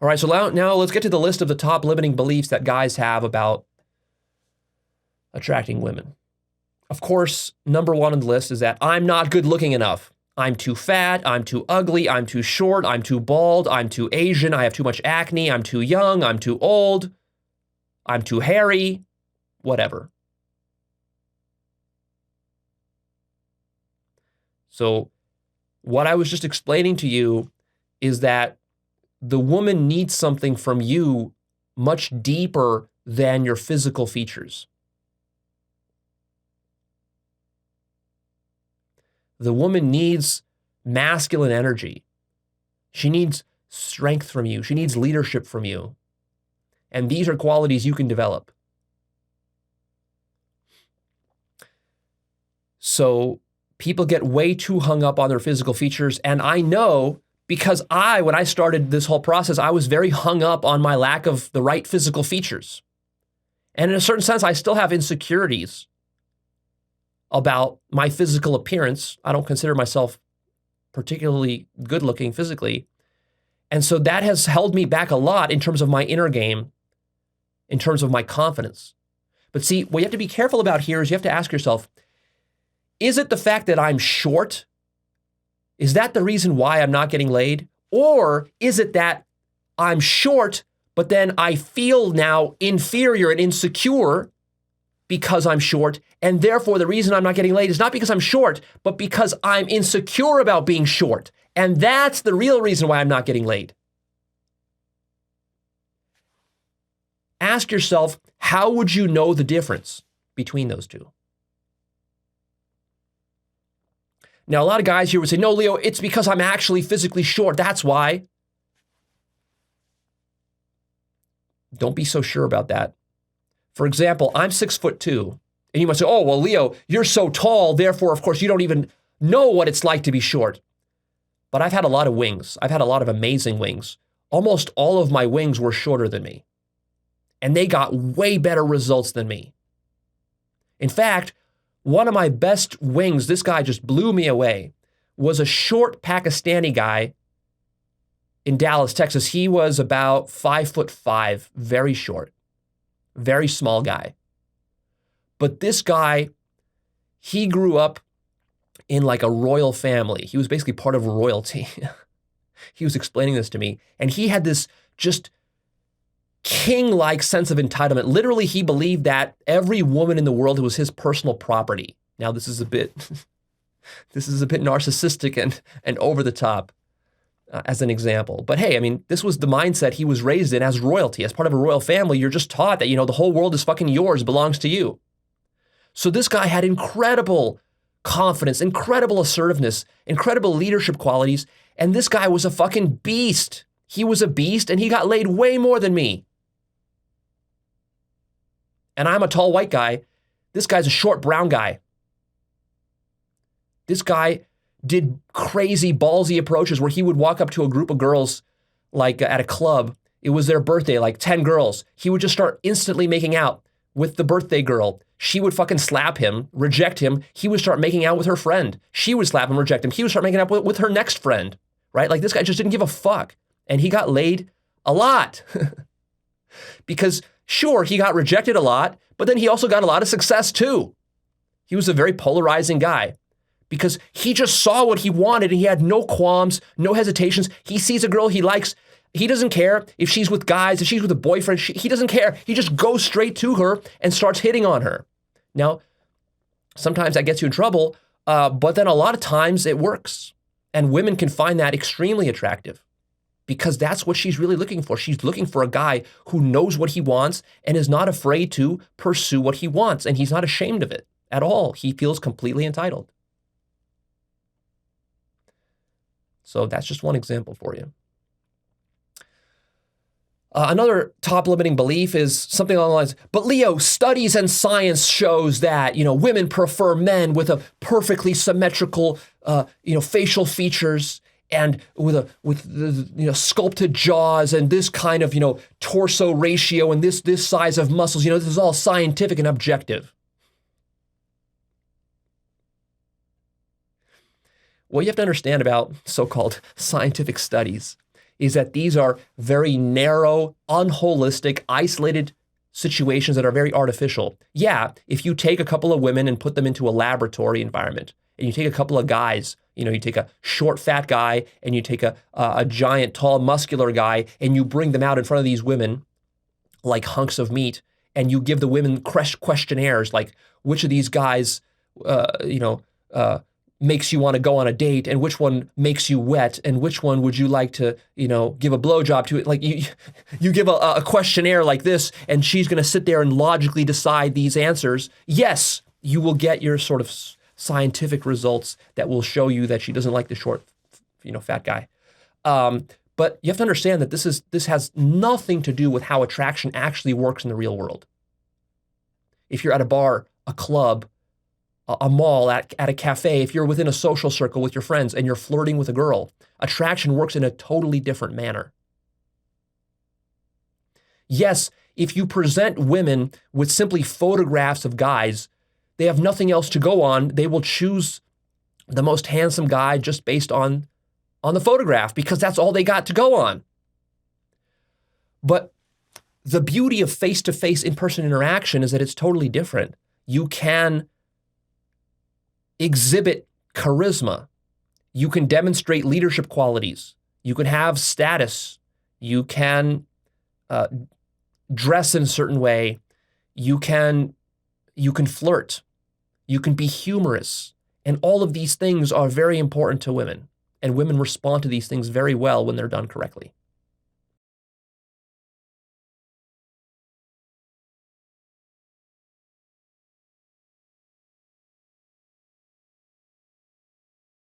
All right, so now let's get to the list of the top limiting beliefs that guys have about attracting women. Of course, number one on the list is that I'm not good looking enough. I'm too fat, I'm too ugly, I'm too short, I'm too bald, I'm too Asian, I have too much acne, I'm too young, I'm too old, I'm too hairy, whatever. So what I was just explaining to you is that the woman needs something from you much deeper than your physical features. The woman needs masculine energy. She needs strength from you. She needs leadership from you. And these are qualities you can develop. So people get way too hung up on their physical features. And I know because when I started this whole process, I was very hung up on my lack of the right physical features. And in a certain sense, I still have insecurities about my physical appearance. I don't consider myself particularly good looking physically. And so that has held me back a lot in terms of my inner game, in terms of my confidence. But see, what you have to be careful about here is you have to ask yourself, is it the fact that I'm short? Is that the reason why I'm not getting laid? Or is it that I'm short, but then I feel now inferior and insecure because I'm short, and therefore the reason I'm not getting laid is not because I'm short, but because I'm insecure about being short. And that's the real reason why I'm not getting laid. Ask yourself, how would you know the difference between those two? Now, a lot of guys here would say, no, Leo, it's because I'm actually physically short. That's why. Don't be so sure about that. For example, I'm 6'2", and you might say, oh, well, Leo, you're so tall, therefore, of course, you don't even know what it's like to be short. But I've had a lot of wings. I've had a lot of amazing wings. Almost all of my wings were shorter than me, and they got way better results than me. In fact, one of my best wings, this guy just blew me away, was a short Pakistani guy in Dallas, Texas. He was about 5'5", very short. Very small guy. But this guy, he grew up in like a royal family. He was basically part of royalty. He was explaining this to me. And he had this just king-like sense of entitlement. Literally, he believed that every woman in the world was his personal property. Now, this is a bit narcissistic and over the top. As an example. But hey, I mean, this was the mindset he was raised in as royalty. As part of a royal family, you're just taught that, the whole world is fucking yours, belongs to you. So this guy had incredible confidence, incredible assertiveness, incredible leadership qualities, and this guy was a fucking beast. He was a beast, and he got laid way more than me. And I'm a tall white guy. This guy's a short brown guy. This guy did crazy ballsy approaches where he would walk up to a group of girls like at a club. It was their birthday, like 10 girls. He would just start instantly making out with the birthday girl. She would fucking slap him, reject him. He would start making out with her friend. She would slap him, reject him. He would start making out with her next friend, right? Like this guy just didn't give a fuck. And he got laid a lot. Because sure, he got rejected a lot, but then he also got a lot of success too. He was a very polarizing guy. Because he just saw what he wanted and he had no qualms, no hesitations. He sees a girl he likes. He doesn't care if she's with guys, if she's with a boyfriend. He doesn't care. He just goes straight to her and starts hitting on her. Now, sometimes that gets you in trouble, but then a lot of times it works. And women can find that extremely attractive because that's what she's really looking for. She's looking for a guy who knows what he wants and is not afraid to pursue what he wants. And he's not ashamed of it at all. He feels completely entitled. So that's just one example for you. Another top limiting belief is something along the lines, but Leo, studies and science shows that, women prefer men with a perfectly symmetrical, facial features and with sculpted jaws and this kind of, torso ratio and this size of muscles. This is all scientific and objective. What you have to understand about so-called scientific studies is that these are very narrow, unholistic, isolated situations that are very artificial. Yeah, if you take a couple of women and put them into a laboratory environment, and you take a couple of guys, you take a short, fat guy, and you take a giant, tall, muscular guy, and you bring them out in front of these women like hunks of meat, and you give the women questionnaires like, which of these guys, makes you want to go on a date, and which one makes you wet, and which one would you like to, give a blowjob to? Like you give a questionnaire like this, and she's going to sit there and logically decide these answers. Yes, you will get your sort of scientific results that will show you that she doesn't like the short, fat guy. But you have to understand that this has nothing to do with how attraction actually works in the real world. If you're at a bar, a club, a mall, at a cafe, if you're within a social circle with your friends and you're flirting with a girl, attraction works in a totally different manner. Yes, if you present women with simply photographs of guys, they have nothing else to go on. They will choose the most handsome guy just based on the photograph, because that's all they got to go on. But the beauty of face-to-face in-person interaction is that it's totally different. You can exhibit charisma. You can demonstrate leadership qualities. You can have status. You can dress in a certain way. You can flirt. You can be humorous. And all of these things are very important to women. And women respond to these things very well when they're done correctly.